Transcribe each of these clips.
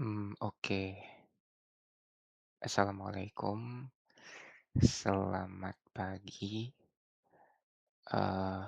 Oke. Assalamualaikum, selamat pagi. Eee,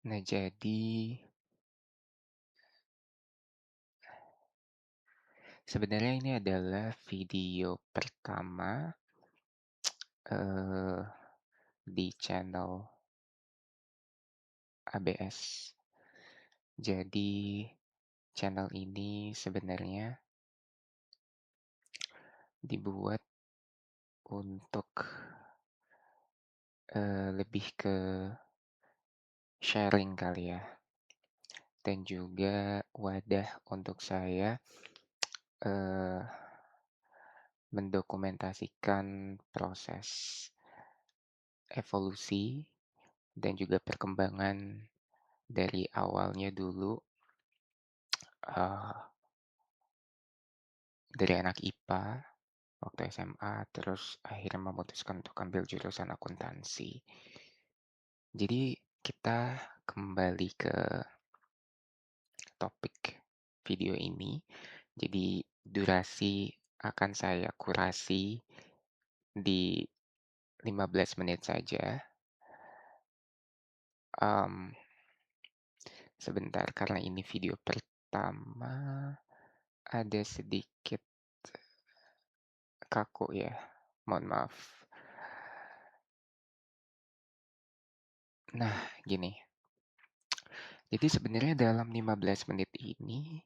nah jadi sebenarnya ini adalah video pertama, eee, di channel ABS. Jadi channel ini sebenarnya dibuat untuk, lebih ke sharing kali ya, dan juga wadah untuk saya, eee, mendokumentasikan proses evolusi dan juga perkembangan dari awalnya dulu, eee, dari anak IPA waktu SMA, terus akhirnya memutuskan untuk ambil jurusan akuntansi. Jadi kita kembali ke topik video ini. Jadi durasi akan saya kurasi di 15 menit saja. Mmm, Sebentar karena ini video pertama, ada sedikit kaku ya, mohon maaf. Nah gini, jadi sebenarnya dalam 15 menit ini,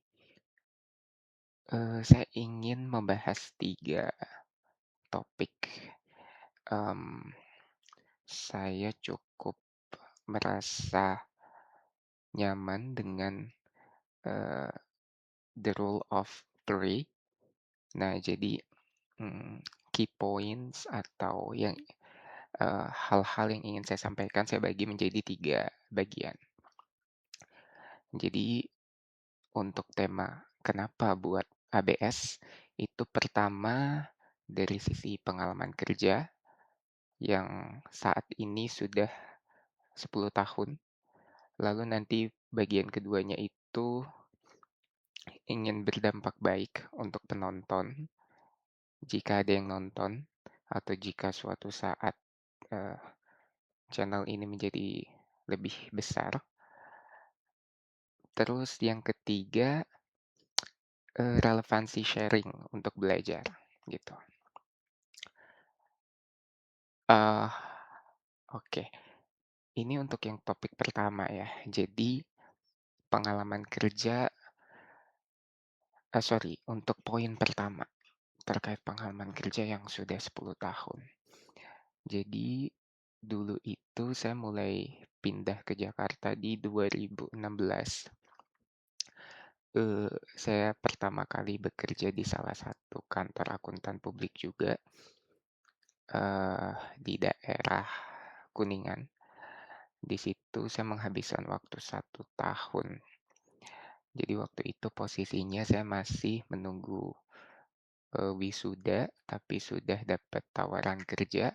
saya ingin membahas 3 topik. Mmm, saya cukup merasa nyaman dengan, eee, the rule of three. Nah jadi, mmm, key points atau hal-hal yang ingin saya sampaikan saya bagi menjadi 3 bagian. Jadi untuk tema kenapa buat ABS, itu pertama dari sisi pengalaman kerja yang saat ini sudah 10 tahun, lalu nanti bagian keduanya itu ingin berdampak baik untuk penonton, jika ada yang nonton atau jika suatu saat, eee, channel ini menjadi lebih besar. Terus yang ketiga, relevansi sharing untuk belajar, gitu. Eee, oke, ini untuk yang topik pertama ya. Jadi pengalaman kerja sorry, untuk poin pertama, terkait pengalaman kerja yang sudah 10 tahun. Jadi, dulu itu saya mulai pindah ke Jakarta di 2016. Saya pertama kali bekerja di salah satu kantor akuntan publik juga, di daerah Kuningan. Di situ saya menghabiskan waktu 1 tahun. Jadi waktu itu posisinya saya masih menunggu, wisuda, tapi sudah dapat tawaran kerja.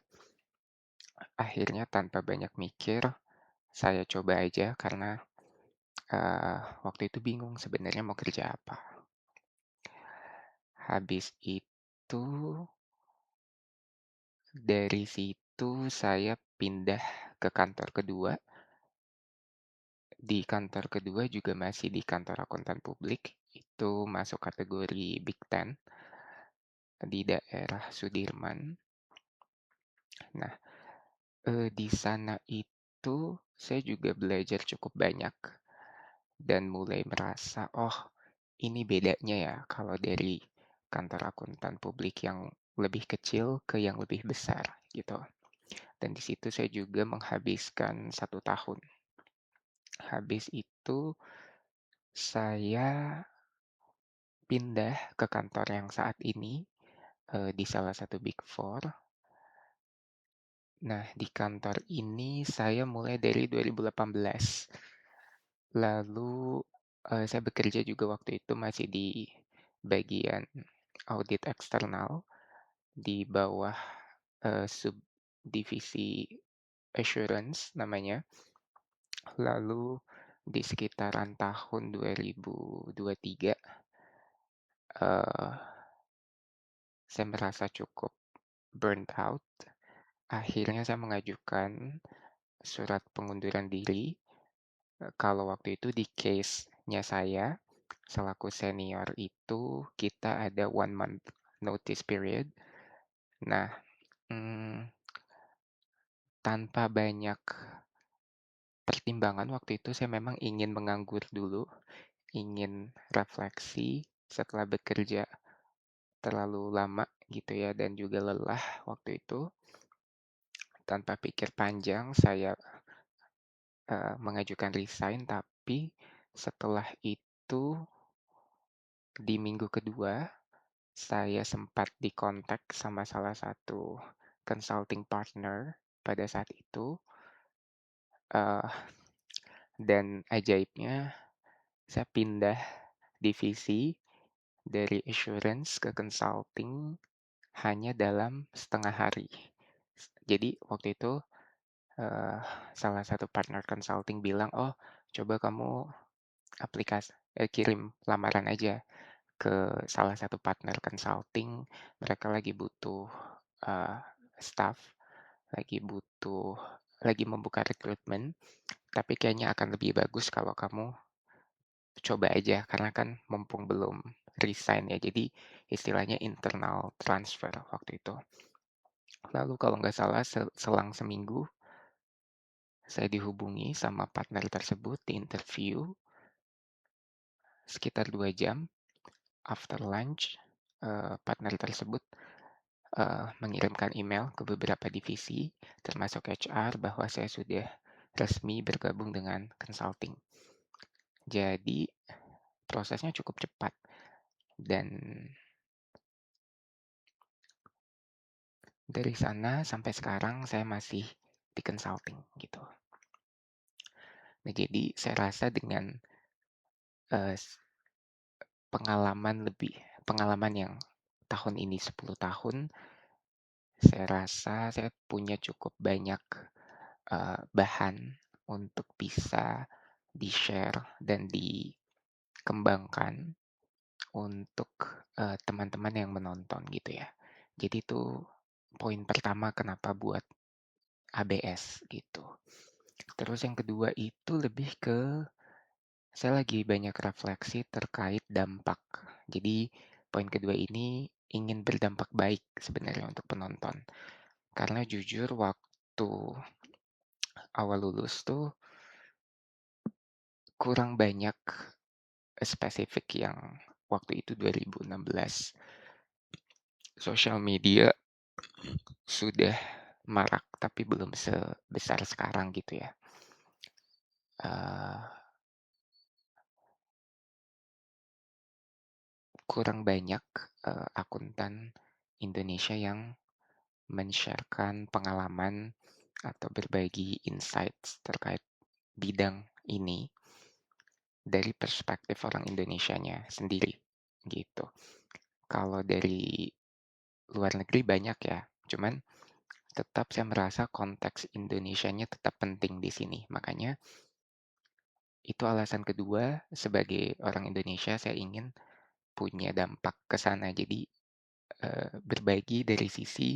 Akhirnya tanpa banyak mikir, saya coba aja karena, waktu itu bingung sebenarnya mau kerja apa. Habis itu, dari situ saya pindah ke kantor kedua. Di kantor kedua juga masih di kantor akuntan publik, itu masuk kategori Big Ten di daerah Sudirman. Nah, di sana itu saya juga belajar cukup banyak dan mulai merasa, "Oh, ini bedanya ya kalau dari kantor akuntan publik yang lebih kecil ke yang lebih besar," gitu. Dan di situ saya juga menghabiskan 1 tahun. Habis itu saya pindah ke kantor yang saat ini, di salah satu Big Four. Nah, di kantor ini saya mulai dari 2018. Lalu, saya bekerja juga waktu itu masih di bagian audit eksternal, di bawah, subdivisi assurance namanya. Lalu di sekitaran tahun 2023, eee, saya merasa cukup burnt out. Akhirnya saya mengajukan surat pengunduran diri. Kalau waktu itu di case-nya saya, selaku senior itu kita ada 1 month notice period. Nah, mmm, tanpa banyak pertimbangan waktu itu saya memang ingin menganggur dulu, ingin refleksi setelah bekerja terlalu lama gitu ya dan juga lelah waktu itu. Tanpa pikir panjang saya, mengajukan resign, tapi setelah itu di minggu kedua saya sempat dikontak sama salah satu consulting partner pada saat itu, eee, dan ajaibnya saya pindah divisi dari assurance ke consulting hanya dalam setengah hari. Jadi waktu itu, eee, salah satu partner consulting bilang, "Oh, coba kamu kirim lamaran aja ke salah satu partner consulting, mereka lagi butuh, eee, staff, lagi butuh lagi membuka rekrutmen, tapi kayaknya akan lebih bagus kalau kamu coba aja karena kan mumpung belum resign ya, jadi istilahnya internal transfer waktu itu." Lalu kalau nggak salah selang seminggu, saya dihubungi sama partner tersebut di interview sekitar 2 jam. After lunch, partner tersebut, mengirimkan email ke beberapa divisi, termasuk HR, bahwa saya sudah resmi bergabung dengan consulting. Jadi prosesnya cukup cepat dan dari sana sampai sekarang saya masih di consulting gitu. Nah jadi saya rasa dengan, eee, pengalaman yang tahun ini 10 tahun, saya rasa saya punya cukup banyak, bahan untuk bisa di-share dan dikembangkan untuk, teman-teman yang menonton gitu ya. Jadi itu poin pertama kenapa buat ABS gitu. Terus yang kedua itu lebih ke saya lagi banyak refleksi terkait dampak. Jadi poin kedua ini ingin berdampak baik sebenarnya untuk penonton. Karena jujur waktu awal lulus tuh kurang banyak spesifik yang waktu itu 2016 sosial media sudah marak tapi belum sebesar sekarang gitu ya. Eee, Kurang banyak, akuntan Indonesia yang men-share-kan pengalaman atau berbagi insights terkait bidang ini dari perspektif orang Indonesianya sendiri, gitu. Kalau dari luar negeri banyak ya, cuman tetap saya merasa konteks Indonesianya tetap penting di sini. Makanya itu alasan kedua sebagai orang Indonesia saya ingin punya dampak ke sana. Jadi, berbagi dari sisi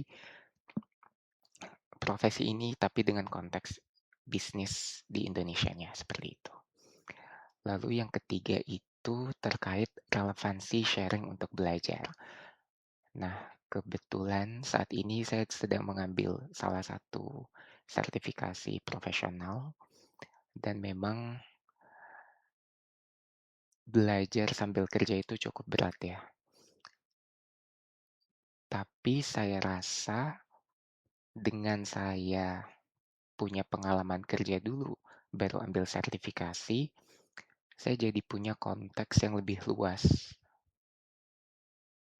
profesi ini tapi dengan konteks bisnis di Indonesianya, seperti itu. Lalu yang ketiga itu terkait relevansi sharing untuk belajar. Nah, kebetulan saat ini saya sedang mengambil salah satu sertifikasi profesional dan memang belajar sambil kerja itu cukup berat ya. Tapi saya rasa dengan saya punya pengalaman kerja dulu, baru ambil sertifikasi, saya jadi punya konteks yang lebih luas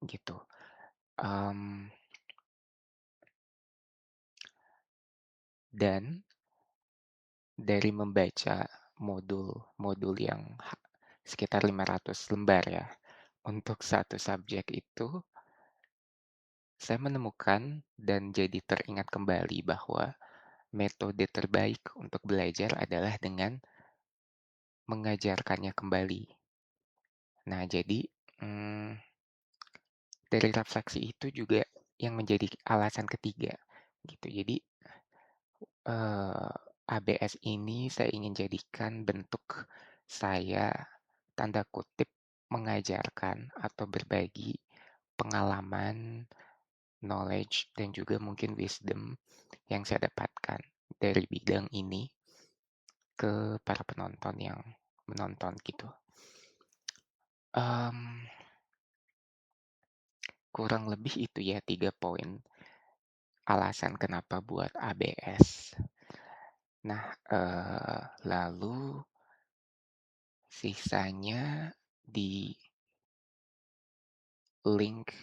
gitu. Mmm, dan dari membaca modul-modul yang sekitar 500 lembar ya, untuk satu subjek itu, saya menemukan dan jadi teringat kembali bahwa metode terbaik untuk belajar adalah dengan mengajarkannya kembali. Nah, jadi, mmm, dari refleksi itu juga yang menjadi alasan ketiga, gitu. Jadi, ABS ini saya ingin jadikan bentuk saya, tanda kutip, "mengajarkan" atau berbagi pengalaman, knowledge, dan juga mungkin wisdom yang saya dapatkan dari bidang ini ke para penonton yang menonton gitu. Mmm, Kurang lebih itu ya 3 poin alasan kenapa buat ABS. Nah, lalu sisanya di link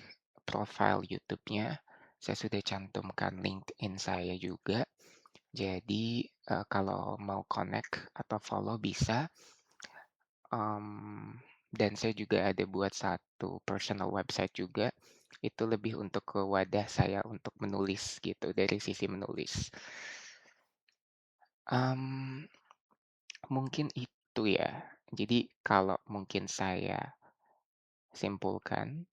profile YouTube-nya, saya sudah cantumkan LinkedIn saya juga. Jadi, kalau mau connect atau follow bisa, dan saya juga ada buat satu personal website juga, itu lebih untuk ke wadah saya untuk menulis gitu, dari sisi menulis. Mmm, Mungkin itu ya. Jadi kalau mungkin saya simpulkan,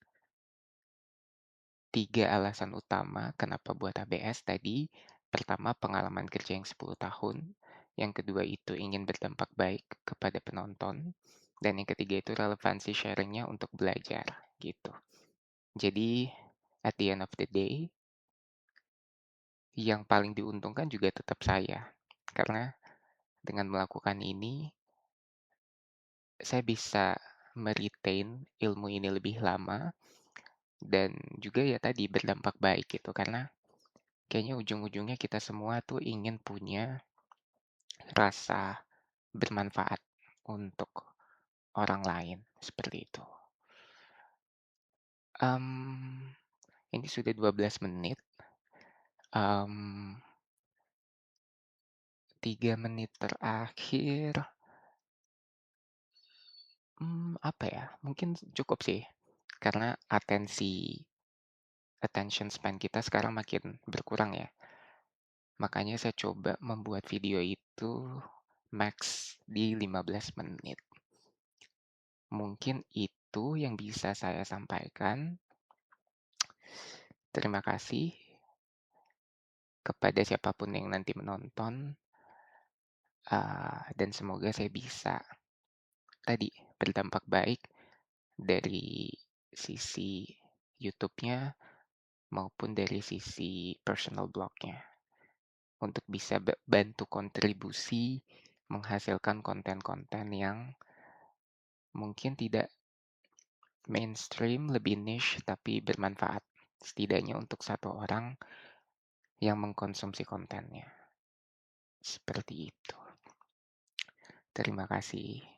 3 alasan utama kenapa buat ABS tadi. Pertama, pengalaman kerja yang 10 tahun. Yang kedua itu ingin berdampak baik kepada penonton. Dan yang ketiga itu relevansi sharing-nya untuk belajar, gitu. Jadi, at the end of the day, yang paling diuntungkan juga tetap saya. Karena dengan melakukan ini, saya bisa ilmu ini lebih lama dan juga ya tadi berdampak baik gitu. Karena kayaknya ujung-ujungnya kita semua tuh ingin punya rasa bermanfaat untuk orang lain, seperti itu. Mmm, ini sudah 12 menit, mmm, 3 menit terakhir, apa ya, mungkin cukup sih, karena attention span kita sekarang makin berkurang ya. Makanya saya coba membuat video itu max di 15 menit. Mungkin itu yang bisa saya sampaikan. Terima kasih kepada siapapun yang nanti menonton, dan semoga saya bisa tadi berdampak baik dari sisi YouTube-nya maupun dari sisi personal blog-nya untuk bisa bantu kontribusi menghasilkan konten-konten yang mungkin tidak mainstream, lebih niche, tapi bermanfaat, setidaknya untuk satu orang yang mengkonsumsi kontennya. Seperti itu. Terima kasih.